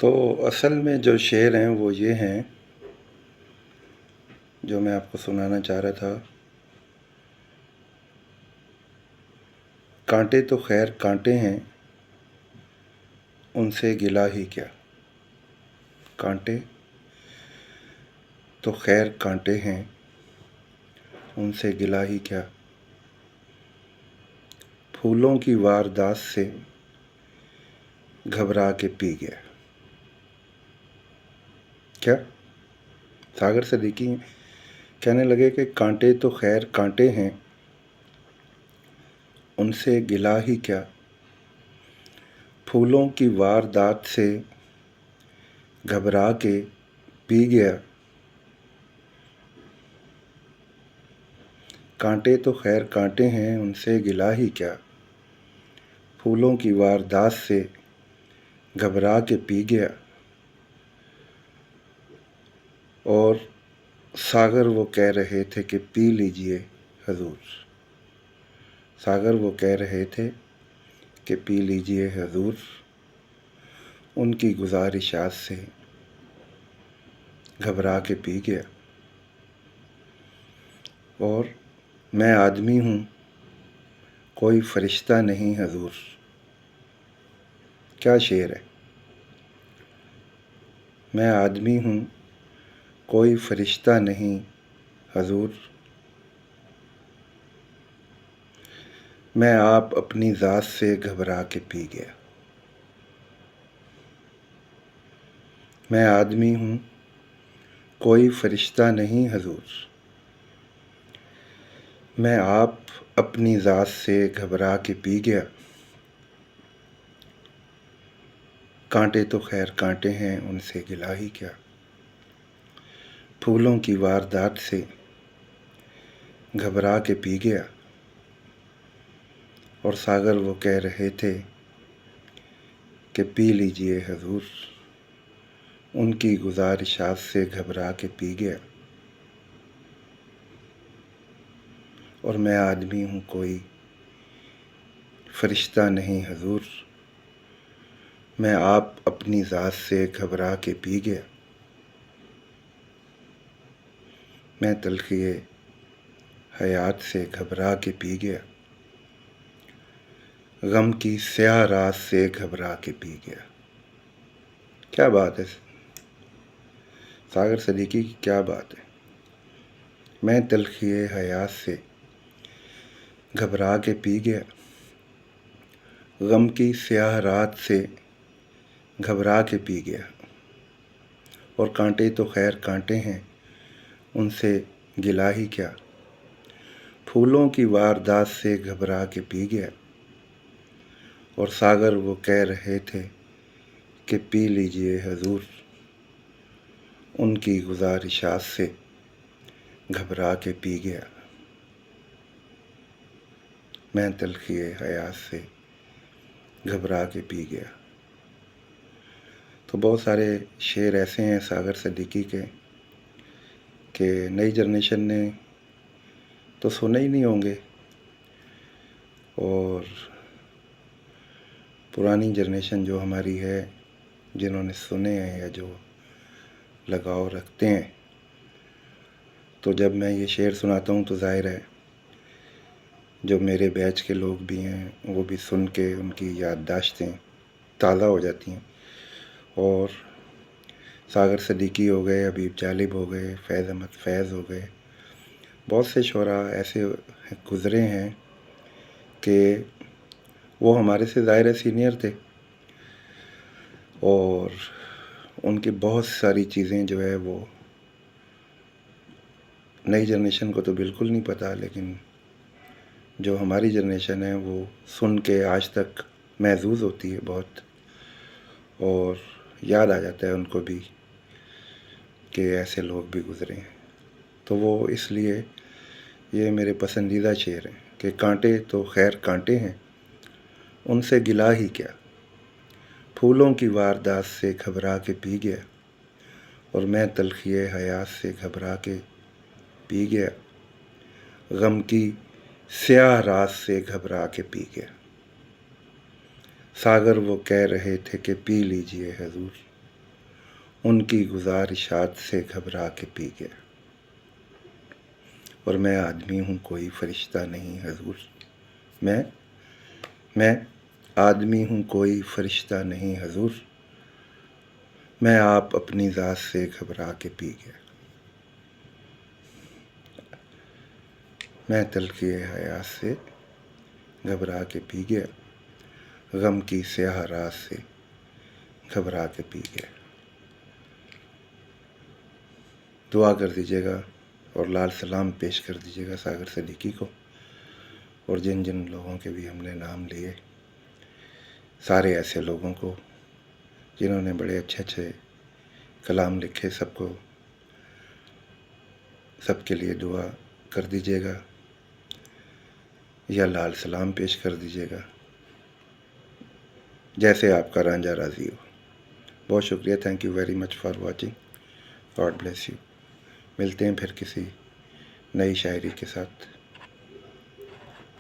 تو اصل میں جو شعر ہیں وہ یہ ہیں جو میں آپ کو سنانا چاہ رہا تھا۔ کانٹے تو خیر کانٹے ہیں، ان سے گلہ ہی کیا۔ کانٹے تو خیر کانٹے ہیں، ان سے گلہ ہی کیا۔ پھولوں کی واردات سے گھبرا کے پی گیا۔ کیا ساگر صدیقی کہنے لگے کہ کانٹے تو خیر کانٹے ہیں، ان سے گلہ ہی کیا۔ پھولوں کی واردات سے گھبرا کے پی گیا۔ کانٹے تو خیر کانٹے ہیں، ان سے گلہ ہی کیا۔ پھولوں کی واردات سے گھبرا کے پی گیا۔ اور ساگر وہ کہہ رہے تھے کہ پی لیجئے حضور۔ ساگر وہ کہہ رہے تھے کہ پی لیجئے حضور، ان کی گزارشات سے گھبرا کے پی گیا۔ اور میں آدمی ہوں، کوئی فرشتہ نہیں حضور۔ کیا شعر ہے۔ میں آدمی ہوں، کوئی فرشتہ نہیں حضور۔ میں آپ اپنی ذات سے گھبرا کے پی گیا۔ میں آدمی ہوں، کوئی فرشتہ نہیں حضور۔ میں آپ اپنی ذات سے گھبرا کے پی گیا۔ کانٹے تو خیر کانٹے ہیں، ان سے گلہ ہی کیا۔ پھولوں کی واردات سے گھبرا کے پی گیا۔ اور ساگر وہ کہہ رہے تھے کہ پی لیجئے حضور، ان کی گزارشات سے گھبرا کے پی گیا۔ اور میں آدمی ہوں، کوئی فرشتہ نہیں حضور۔ میں آپ اپنی ذات سے گھبرا کے پی گیا۔ میں تلخی حیات سے گھبرا کے پی گیا۔ غم کی سیاہ رات سے گھبرا کے پی گیا۔ کیا بات ہے ساگر صدیقی کی، کیا بات ہے۔ میں تلخی حیات سے گھبرا کے پی گیا۔ غم کی سیاہ رات سے گھبرا کے پی گیا۔ اور کانٹے تو خیر کانٹے ہیں، ان سے گلہ ہی کیا۔ پھولوں کی واردات سے گھبرا کے پی گیا۔ اور ساگر وہ کہہ رہے تھے کہ پی لیجئے حضور، ان کی گزارشات سے گھبرا کے پی گیا۔ میں تلخی حیات سے گھبرا کے پی گیا۔ تو بہت سارے شعر ایسے ہیں ساگر صدیقی کے کہ نئی جنریشن نے تو سنے ہی نہیں ہوں گے، اور پرانی جنریشن جو ہماری ہے، جنہوں نے سنے ہیں یا جو لگاؤ رکھتے ہیں، تو جب میں یہ شعر سناتا ہوں تو ظاہر ہے جو میرے بیچ کے لوگ بھی ہیں وہ بھی سن کے ان کی یادداشتیں تازہ ہو جاتی ہیں۔ اور ساگر صدیقی ہو گئے، حبیب جالب ہو گئے، فیض احمد فیض ہو گئے، بہت سے شعراء ایسے گزرے ہیں کہ وہ ہمارے سے ظاہر سینئر تھے، اور ان کی بہت ساری چیزیں جو ہے وہ نئی جنریشن کو تو بالکل نہیں پتہ، لیکن جو ہماری جنریشن ہے وہ سن کے آج تک محظوظ ہوتی ہے بہت، اور یاد آ جاتا ہے ان کو بھی کہ ایسے لوگ بھی گزرے ہیں۔ تو وہ اس لیے یہ میرے پسندیدہ شعر ہیں کہ کانٹے تو خیر کانٹے ہیں، ان سے گلہ ہی کیا۔ پھولوں کی واردات سے گھبرا کے پی گیا۔ اور میں تلخی حیات سے گھبرا کے پی گیا۔ غم کی سیاہ رات سے گھبرا کے پی گیا۔ ساگر وہ کہہ رہے تھے کہ پی لیجئے حضور، ان کی گزارشات سے گھبرا کے پی گیا، اور میں آدمی ہوں کوئی فرشتہ نہیں حضور، میں آدمی ہوں کوئی فرشتہ نہیں حضور، میں آپ اپنی ذات سے گھبرا کے پی گیا، میں تلخی حیات سے گھبرا کے پی گیا، غم کی سیاہ رات سے گھبرا کے پی گیا۔ دعا کر دیجیے گا اور لال سلام پیش کر دیجیے گا ساگر صدیقی کو، اور جن جن لوگوں کے بھی ہم نے نام لیے، سارے ایسے لوگوں کو جنہوں نے بڑے اچھے اچھے کلام لکھے، سب کے لیے دعا کر دیجیے گا یا لال سلام پیش کر دیجیے گا، جیسے آپ کا رانجھا راضی ہو۔ بہت شکریہ، thank you very much for watching, God bless you. ملتے ہیں پھر کسی نئی شاعری کے ساتھ۔